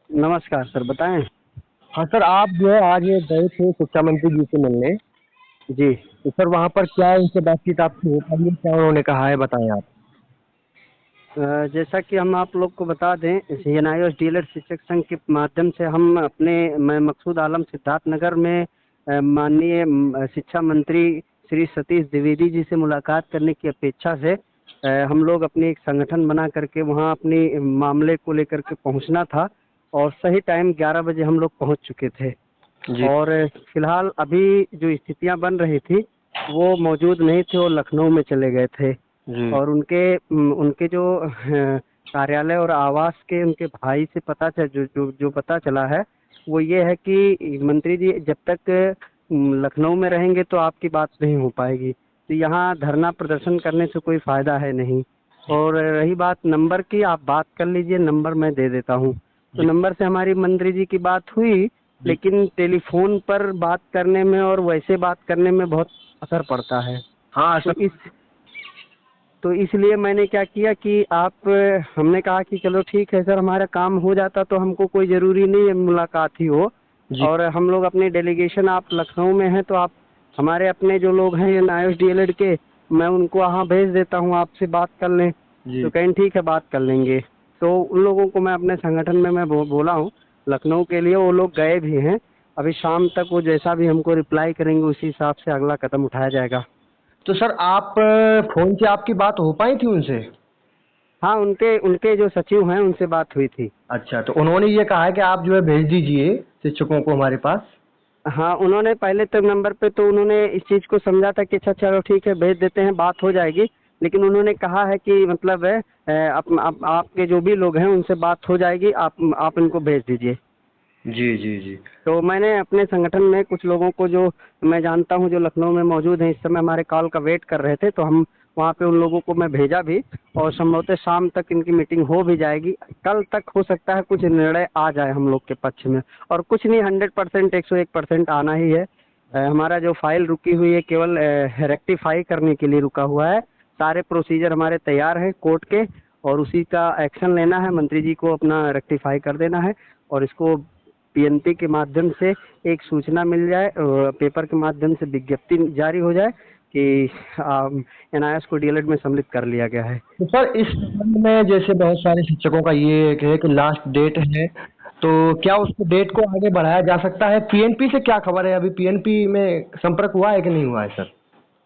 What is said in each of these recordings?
नमस्कार सर, बताएं। हाँ सर, आप जो है आज ये गए थे शिक्षा मंत्री जी से मिलने। जी। तो सर वहाँ पर क्या उनसे बातचीत आपकी हो पाई है, क्या उन्होंने कहा है, बताएं आप। जैसा कि हम आप लोग को बता दें, एनआईओएस डीएलएड शिक्षक संघ के माध्यम से हम मैं मकसूद आलम सिद्धार्थनगर में माननीय शिक्षा मंत्री श्री सतीश द्विवेदी जी से मुलाकात करने की अपेक्षा से हम लोग अपनी एक संगठन बना करके वहाँ अपनी मामले को लेकर के पहुँचना था। और सही टाइम 11 बजे हम लोग पहुँच चुके थे। जी और फिलहाल अभी जो स्थितियां बन रही थी वो मौजूद नहीं थे, वो लखनऊ में चले गए थे। जी। और उनके उनके जो कार्यालय और आवास के उनके भाई से पता चल जो पता चला है वो ये है कि मंत्री जी जब तक लखनऊ में रहेंगे तो आपकी बात नहीं हो पाएगी, तो यहाँ धरना प्रदर्शन करने से कोई फायदा है नहीं। और रही बात नंबर की, आप बात कर लीजिए, नंबर मैं दे देता हूँ। तो जी नंबर से हमारी मंत्री जी की बात हुई, जी। लेकिन टेलीफोन पर बात करने में और वैसे बात करने में बहुत असर पड़ता है। हाँ तो सर। इसलिए मैंने क्या किया कि हमने कहा कि चलो ठीक है सर, हमारा काम हो जाता तो हमको कोई ज़रूरी नहीं है मुलाकात ही हो। जी और हम लोग अपनी डेलीगेशन, आप लखनऊ में हैं तो आप हमारे अपने जो लोग हैं एनआईओएस डीएलएड के, मैं उनको वहाँ भेज देता हूँ, आपसे बात कर लें। जी। तो कहें ठीक है, बात कर लेंगे। तो उन लोगों को मैं अपने संगठन में मैं बोला हूँ लखनऊ के लिए, वो लोग गए भी हैं। अभी शाम तक वो जैसा भी हमको रिप्लाई करेंगे उसी हिसाब से अगला कदम उठाया जाएगा। तो सर आप फोन से आपकी बात हो पाई थी उनसे? हाँ, उनके उनके जो सचिव हैं उनसे बात हुई थी। अच्छा, तो उन्होंने ये कहा है कि आप जो है भेज दीजिए शिक्षकों को हमारे पास। हाँ, उन्होंने पहले तक नंबर पे तो उन्होंने इस चीज़ को समझा था कि अच्छा चलो ठीक है भेज देते हैं, बात हो जाएगी। लेकिन उन्होंने कहा है कि मतलब है आपके जो भी लोग हैं उनसे बात हो जाएगी, आप इनको भेज दीजिए। जी जी जी। तो मैंने अपने संगठन में कुछ लोगों को जो मैं जानता हूँ जो लखनऊ में मौजूद हैं, इस समय हमारे कॉल का वेट कर रहे थे, तो हम वहाँ पे उन लोगों को मैं भेजा भी। और संभवतः शाम तक इनकी मीटिंग हो भी जाएगी। कल तक हो सकता है कुछ निर्णय आ जाए हम लोग के पक्ष में। और कुछ नहीं, 100%, 101% आना ही है। हमारा जो फाइल रुकी हुई है केवल रेक्टिफाई करने के लिए रुका हुआ है। सारे प्रोसीजर हमारे तैयार हैं कोर्ट के, और उसी का एक्शन लेना है। मंत्री जी को अपना रेक्टिफाई कर देना है और इसको पीएनपी के माध्यम से एक सूचना मिल जाए, पेपर के माध्यम से विज्ञप्ति जारी हो जाए कि एनआईएस को डीएलएड में सम्मिलित कर लिया गया है। तो सर इस संबंध में जैसे बहुत सारे शिक्षकों का ये है कि लास्ट डेट है, तो क्या उस डेट को आगे बढ़ाया जा सकता है? पीएनपी से क्या खबर है, अभी पीएनपी में संपर्क हुआ है कि नहीं हुआ है सर?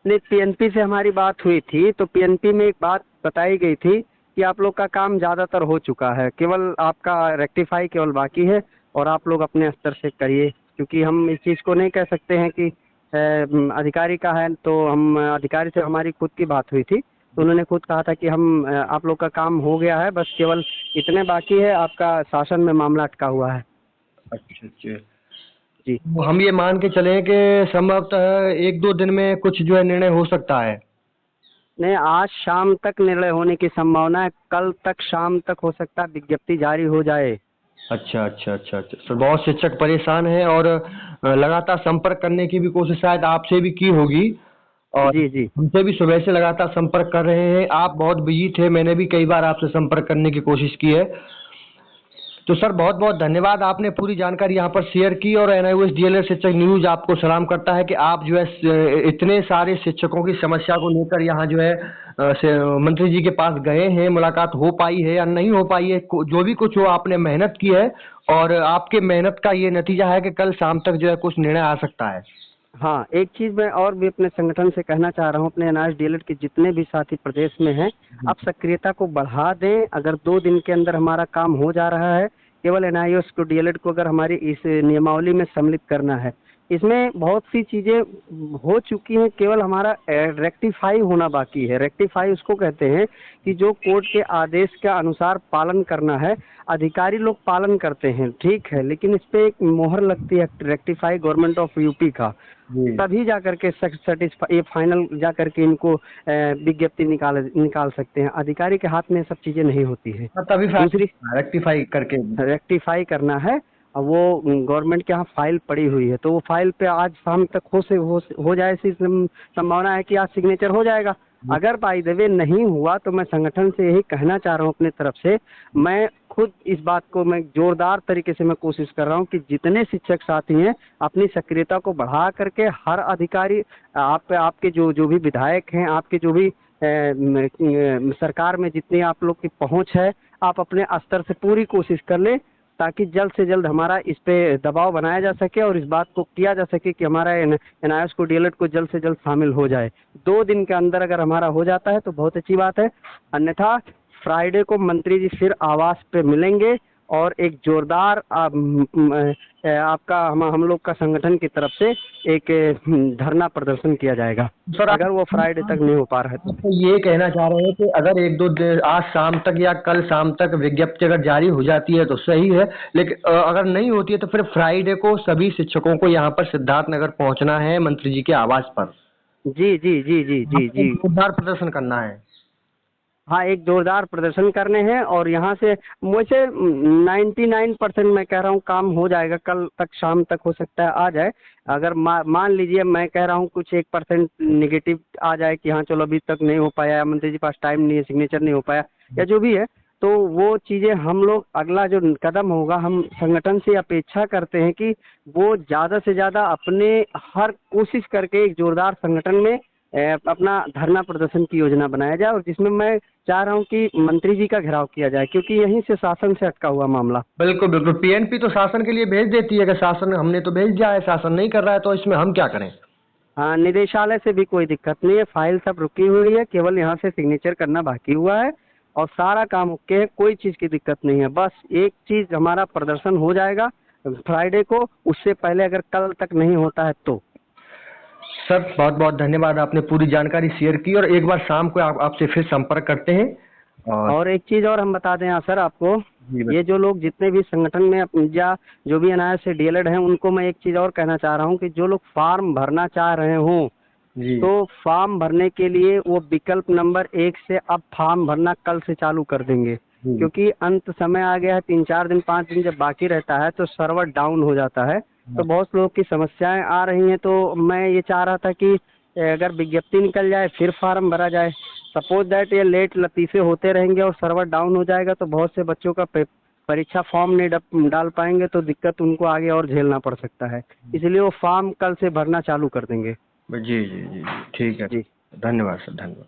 नहीं, पीएनपी से हमारी बात हुई थी, तो पीएनपी में एक बात बताई गई थी कि आप लोग का काम ज़्यादातर हो चुका है, केवल आपका रेक्टिफाई केवल बाकी है। और आप लोग अपने स्तर से करिए, क्योंकि हम इस चीज़ को नहीं कह सकते हैं कि अधिकारी का है। तो हम अधिकारी से हमारी खुद की बात हुई थी, तो उन्होंने खुद कहा था कि आप लोग का काम हो गया है, बस केवल इतने बाकी है, आपका शासन में मामला अटका हुआ है। अच्छा अच्छा। जी। तो हम ये मान के चलें कि संभवतः एक दो दिन में कुछ जो है निर्णय हो सकता है। नहीं, आज शाम तक निर्णय होने की संभावना है, कल तक शाम तक हो सकता है विज्ञप्ति जारी हो जाए। अच्छा अच्छा अच्छा अच्छा सर, बहुत शिक्षक परेशान हैं और लगातार संपर्क करने की भी कोशिश शायद आपसे भी की होगी, और जी जी। हमसे भी सुबह से लगातार संपर्क कर रहे हैं। आप बहुत बिजी थे, मैंने भी कई बार आपसे संपर्क करने की कोशिश की है। तो सर बहुत बहुत धन्यवाद, आपने पूरी जानकारी यहाँ पर शेयर की, और एनआईओएस डीएलएड शिक्षक न्यूज आपको सलाम करता है कि आप जो है इतने सारे शिक्षकों की समस्या को लेकर यहाँ जो है मंत्री जी के पास गए हैं। मुलाकात हो पाई है या नहीं हो पाई है, जो भी कुछ हो आपने मेहनत की है, और आपके मेहनत का ये नतीजा है कि कल शाम तक जो है कुछ निर्णय आ सकता है। हाँ, एक चीज़ मैं और भी अपने संगठन से कहना चाह रहा हूँ, अपने एनआईएस डीएलएड के जितने भी साथी प्रदेश में हैं, आप सक्रियता को बढ़ा दें। अगर 2 दिन के अंदर हमारा काम हो जा रहा है, केवल एनआईएस को डीएलएड को अगर हमारी इस नियमावली में सम्मिलित करना है, इसमें बहुत सी चीज़ें हो चुकी हैं, केवल हमारा रेक्टिफाई होना बाकी है। रेक्टिफाई उसको कहते हैं कि जो कोर्ट के आदेश के अनुसार पालन करना है। अधिकारी लोग पालन करते हैं, ठीक है, लेकिन इस पे एक मोहर लगती है रेक्टिफाई गवर्नमेंट ऑफ यूपी का, जी। तभी जा करके सेटिस्फाई ये फाइनल जा करके इनको विज्ञप्ति निकाल सकते हैं। अधिकारी के हाथ में ये सब चीज़ें नहीं होती है। हाँ, तभी दूसरी, रेक्टिफाई करके। रेक्टिफाई करना है, और वो गवर्नमेंट के यहाँ फाइल पड़ी हुई है, तो वो फाइल पे आज शाम तक हो जाए ऐसी संभावना है कि आज सिग्नेचर हो जाएगा। अगर बाय द वे नहीं हुआ तो मैं संगठन से यही कहना चाह रहा हूँ अपनी तरफ से, मैं खुद इस बात को मैं जोरदार तरीके से मैं कोशिश कर रहा हूँ कि जितने शिक्षक साथी हैं अपनी सक्रियता को बढ़ा करके हर अधिकारी, आपके जो जो भी विधायक हैं, आपके जो भी सरकार में जितनी आप लोग की पहुंच है, आप अपने स्तर से पूरी कोशिश कर लें ताकि जल्द से जल्द हमारा इस पे दबाव बनाया जा सके और इस बात को किया जा सके कि हमारा NIOS को DLED को जल्द से जल्द शामिल हो जाए। 2 दिन के अंदर अगर हमारा हो जाता है तो बहुत अच्छी बात है, अन्यथा फ्राइडे को मंत्री जी फिर आवास पे मिलेंगे और एक जोरदार आपका हम लोग का संगठन की तरफ से एक धरना प्रदर्शन किया जाएगा सर। अगर वो फ्राइडे तक नहीं हो पा रहा है तो ये कहना चाह रहे हैं कि अगर 1-2 दिन आज शाम तक या कल शाम तक विज्ञप्ति अगर जारी हो जाती है तो सही है, लेकिन अगर नहीं होती है तो फिर फ्राइडे को सभी शिक्षकों को यहाँ पर सिद्धार्थ नगर पहुँचना है मंत्री जी के आवास पर। जी जी जी जी जी जी जोरदार प्रदर्शन करना है। हाँ, एक जोरदार प्रदर्शन करने हैं और यहाँ से मुझे 99% मैं कह रहा हूँ काम हो जाएगा, कल तक शाम तक हो सकता है आ जाए। अगर मान लीजिए मैं कह रहा हूँ कुछ 1% निगेटिव आ जाए कि हाँ चलो अभी तक नहीं हो पाया, मंत्री जी पास टाइम नहीं है, सिग्नेचर नहीं हो पाया या जो भी है, तो वो चीज़ें हम लोग अगला जो कदम होगा हम संगठन से अपेक्षा करते हैं कि वो ज़्यादा से ज़्यादा अपने हर कोशिश करके एक जोरदार संगठन में अपना धरना प्रदर्शन की योजना बनाया जाए और जिसमें मैं चाह रहा हूं कि मंत्री जी का घेराव किया जाए क्योंकि यहीं से शासन से अटका हुआ मामला। बिल्कुल बिल्कुल, PNP तो शासन के लिए भेज देती है कि शासन हमने तो भेज दिया है, शासन नहीं कर रहा है तो इसमें हम क्या करें। हाँ, निदेशालय से भी कोई दिक्कत नहीं है, फाइल सब रुकी हुई है, केवल यहाँ से सिग्नेचर करना बाकी हुआ है और सारा काम ओके है, कोई चीज़ की दिक्कत नहीं है। बस एक चीज़, हमारा प्रदर्शन हो जाएगा फ्राइडे को, उससे पहले अगर कल तक नहीं होता है तो। सर बहुत बहुत धन्यवाद, आपने पूरी जानकारी शेयर की और एक बार शाम को आपसे फिर संपर्क करते हैं। और एक चीज़ और हम बता दें सर आपको, ये जो लोग जितने भी संगठन में या जो भी NIOS से DLED हैं उनको मैं एक चीज़ और कहना चाह रहा हूँ कि जो लोग फॉर्म भरना चाह रहे हों तो फॉर्म भरने के लिए वो विकल्प नंबर 1 से अब फॉर्म भरना कल से चालू कर देंगे क्योंकि अंत समय आ गया है, 3-4 दिन 5 दिन जब बाकी रहता है तो सर्वर डाउन हो जाता है, तो बहुत लोग की समस्याएं आ रही हैं। तो मैं ये चाह रहा था कि अगर विज्ञप्ति निकल जाए फिर फार्म भरा जाए। सपोज दैट ये लेट लतीफ़े होते रहेंगे और सर्वर डाउन हो जाएगा तो बहुत से बच्चों का परीक्षा फॉर्म नहीं डाल पाएंगे तो दिक्कत उनको आगे और झेलना पड़ सकता है, इसलिए वो फॉर्म कल से भरना चालू कर देंगे। जी जी जी ठीक है जी, धन्यवाद सर, धन्यवाद।